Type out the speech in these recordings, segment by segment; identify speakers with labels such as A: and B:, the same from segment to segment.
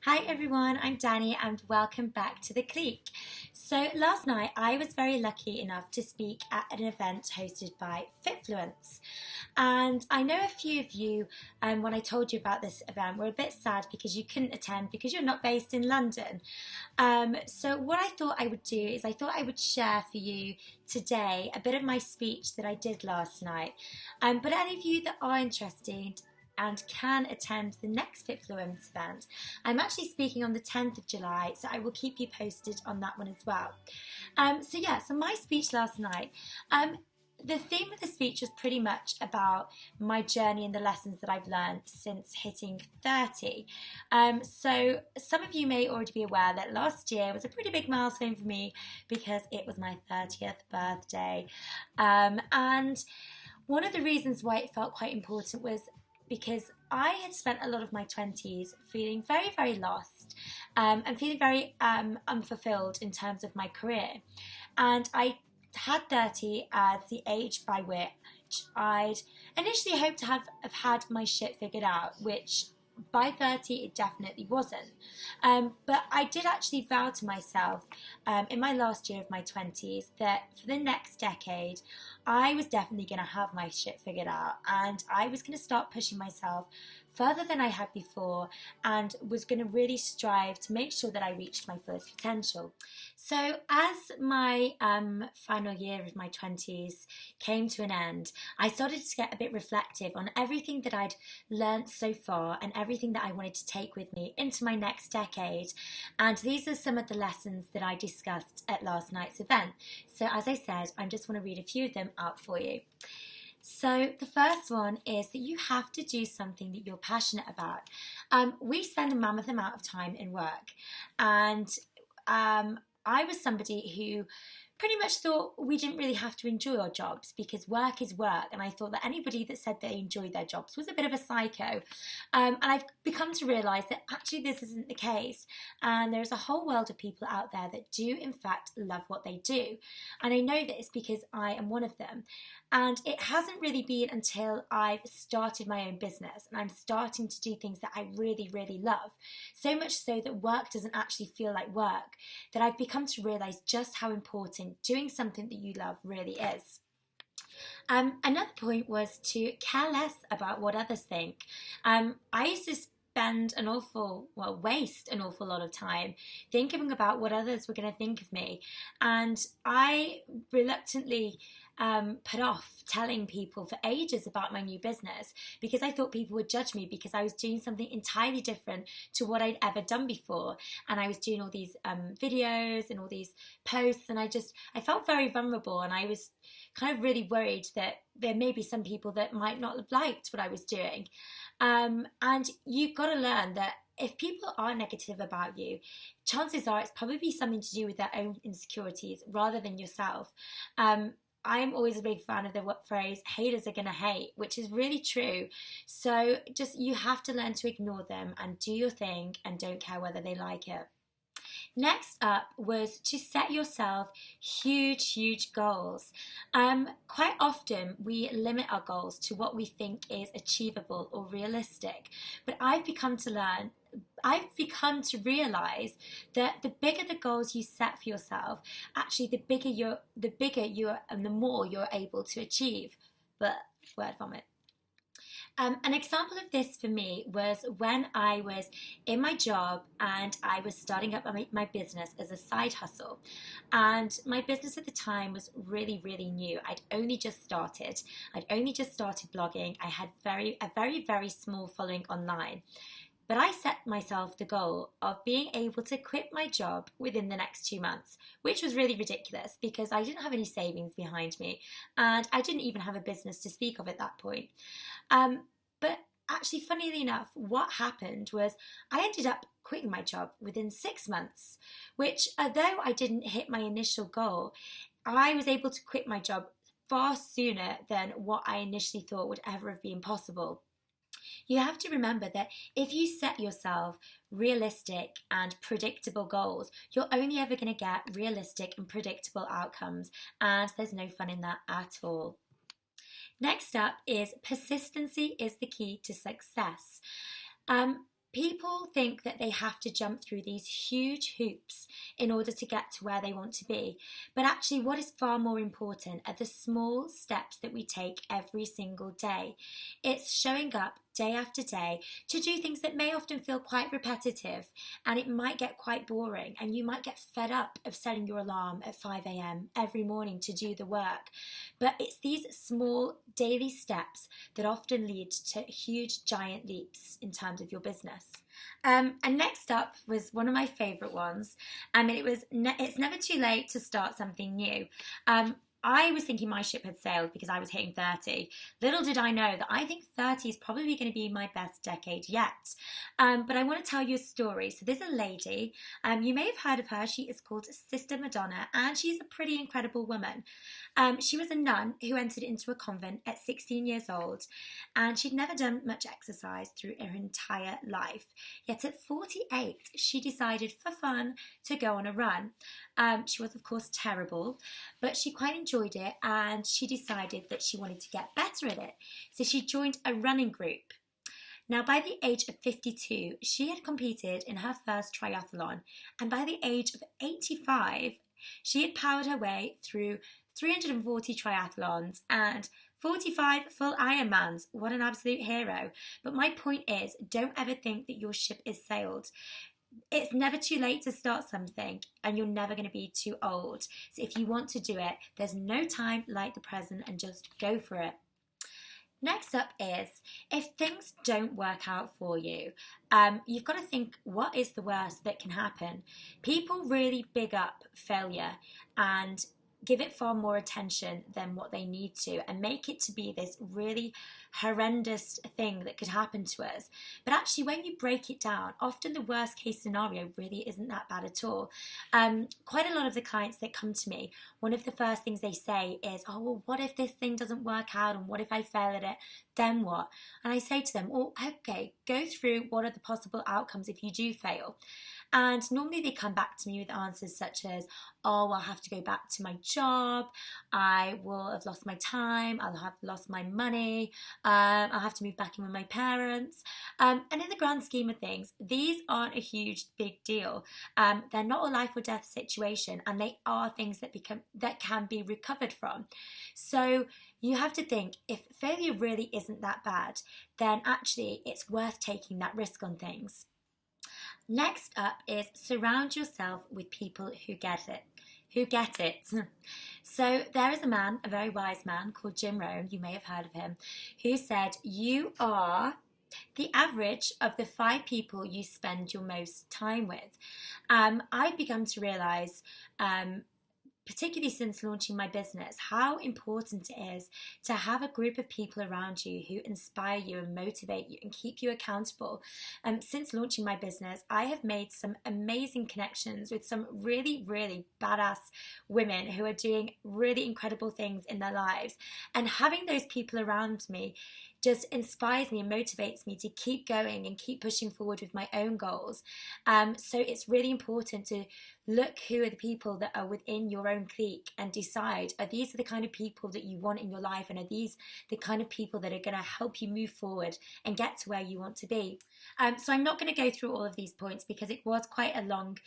A: Hi everyone, I'm Danny and welcome back to The Clique. So last night I was very lucky enough to speak at an event hosted by Fitfluence. And I know a few of you, when I told you about this event, were a bit sad because you couldn't attend because you're not based in London. So what I thought I would do is I thought I would share for you today a bit of my speech that I did last night. But any of you that are interested and can attend the next Fitfluence event, I'm actually speaking on the 10th of July, so I will keep you posted on that one as well. So my speech last night, the theme of the speech was pretty much about my journey and the lessons that I've learned since hitting 30. So some of you may already be aware that last year was a pretty big milestone for me because it was my 30th birthday. And one of the reasons why it felt quite important was because I had spent a lot of my 20s feeling very, very lost and feeling very unfulfilled in terms of my career. And I had 30 as the age by which I'd initially hoped to have had my shit figured out, which by 30 it definitely wasn't. But I did actually vow to myself in my last year of my 20s that for the next decade I was definitely going to have my shit figured out, and I was going to start pushing myself further than I had before and was going to really strive to make sure that I reached my fullest potential. So as my final year of my 20s came to an end, I started to get a bit reflective on everything that I'd learnt so far and everything that I wanted to take with me into my next decade. And these are some of the lessons that I discussed at last night's event. So as I said, I just want to read a few of them out for you. So the first one is that you have to do something that you're passionate about. We spend a mammoth amount of time in work, and I was somebody who pretty much thought we didn't really have to enjoy our jobs because work is work, and I thought that anybody that said they enjoyed their jobs was a bit of a psycho. And I've become to realise that actually this isn't the case, and there's a whole world of people out there that do in fact love what they do, and I know this because I am one of them. And it hasn't really been until I've started my own business and I'm starting to do things that I really, really love, so much so that work doesn't actually feel like work, that I've become to realise just how important doing something that you love really is. Another point was to care less about what others think. I used to waste an awful lot of time thinking about what others were going to think of me, and I reluctantly put off telling people for ages about my new business because I thought people would judge me because I was doing something entirely different to what I'd ever done before, and I was doing all these videos and all these posts, and I felt very vulnerable, and I was kind of really worried that there may be some people that might not have liked what I was doing. And you've got to learn that if people are negative about you, chances are it's probably something to do with their own insecurities rather than yourself. I'm always a big fan of the phrase, haters are going to hate, which is really true. So you have to learn to ignore them and do your thing and don't care whether they like it. Next up was to set yourself huge, huge goals. Quite often we limit our goals to what we think is achievable or realistic, but I've become to realise that the bigger the goals you set for yourself, actually the bigger you are and the more you're able to achieve. But word vomit. An example of this for me was when I was in my job and I was starting up my business as a side hustle. And my business at the time was really, really new. I'd only just started blogging. I had a very, very small following online. But I set myself the goal of being able to quit my job within the next 2 months, which was really ridiculous because I didn't have any savings behind me and I didn't even have a business to speak of at that point. But actually, funnily enough, what happened was I ended up quitting my job within 6 months, which although I didn't hit my initial goal, I was able to quit my job far sooner than what I initially thought would ever have been possible. You have to remember that if you set yourself realistic and predictable goals, you're only ever going to get realistic and predictable outcomes, and there's no fun in that at all. Next up is persistency is the key to success. People think that they have to jump through these huge hoops in order to get to where they want to be. But actually, what is far more important are the small steps that we take every single day. It's showing up day after day to do things that may often feel quite repetitive, and it might get quite boring, and you might get fed up of setting your alarm at 5 a.m. every morning to do the work. But it's these small daily steps that often lead to huge giant leaps in terms of your business. And next up was one of my favourite ones. It's never too late to start something new. I was thinking my ship had sailed because I was hitting 30. Little did I know that I think 30 is probably going to be my best decade yet. But I want to tell you a story. So there's a lady, you may have heard of her. She is called Sister Madonna, and she's a pretty incredible woman. She was a nun who entered into a convent at 16 years old, and she'd never done much exercise through her entire life. Yet at 48, she decided for fun to go on a run. She was, of course, terrible, but she quite enjoyed it, and she decided that she wanted to get better at it. So she joined a running group. Now, by the age of 52, she had competed in her first triathlon, and by the age of 85, she had powered her way through 340 triathlons and 45 full Ironmans. What an absolute hero. But my point is, don't ever think that your ship is sailed. It's never too late to start something, and you're never going to be too old. So if you want to do it, there's no time like the present, and just go for it. Next up is, if things don't work out for you, you've got to think, what is the worst that can happen? People really big up failure and give it far more attention than what they need to, and make it to be this really horrendous thing that could happen to us. But actually, when you break it down, often the worst case scenario really isn't that bad at all. Quite a lot of the clients that come to me, one of the first things they say is, oh, well, what if this thing doesn't work out, and what if I fail at it? Then what? And I say to them, well, okay, go through what are the possible outcomes if you do fail. And normally they come back to me with answers such as, oh, I'll have to go back to my job, I will have lost my time, I'll have lost my money, I'll have to move back in with my parents. And in the grand scheme of things, these aren't a huge, big deal. They're not a life or death situation, and they are things that can be recovered from. So you have to think, if failure really isn't that bad, then actually it's worth taking that risk on things. Next up is surround yourself with people who get it. So there is a man, a very wise man called Jim Rohn, you may have heard of him, who said, you are the average of the 5 people you spend your most time with. I've begun to realise, particularly since launching my business, how important it is to have a group of people around you who inspire you and motivate you and keep you accountable. Since launching my business, I have made some amazing connections with some really, really badass women who are doing really incredible things in their lives. And having those people around me just inspires me and motivates me to keep going and keep pushing forward with my own goals. So it's really important to look who are the people that are within your own clique and decide, are these the kind of people that you want in your life, and are these the kind of people that are going to help you move forward and get to where you want to be. So I'm not going to go through all of these points because it was quite a long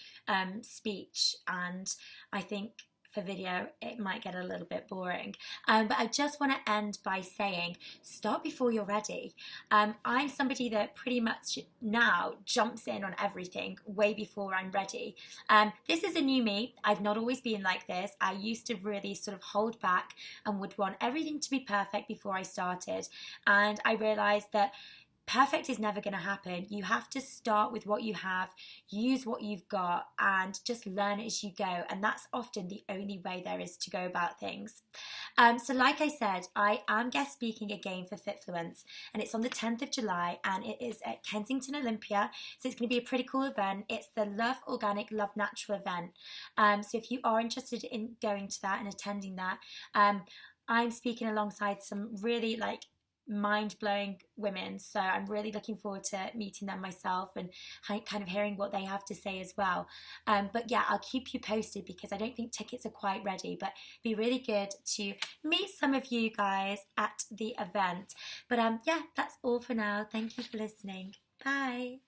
A: speech, and I think for video it might get a little bit boring, but I just want to end by saying, start before you're ready. I'm somebody that pretty much now jumps in on everything way before I'm ready. This is a new me. I've not always been like this. I used to really sort of hold back and would want everything to be perfect before I started, and I realized that perfect is never going to happen. You have to start with what you have, use what you've got, and just learn as you go. And that's often the only way there is to go about things. So like I said, I am guest speaking again for Fitfluence, and it's on the 10th of July, and it is at Kensington Olympia. So it's going to be a pretty cool event. It's the Love Organic, Love Natural event. So if you are interested in going to that and attending that, I'm speaking alongside some really mind-blowing women, so I'm really looking forward to meeting them myself and kind of hearing what they have to say as well. But yeah, I'll keep you posted because I don't think tickets are quite ready, but it'd be really good to meet some of you guys at the event. But yeah, that's all for now. Thank you for listening. Bye.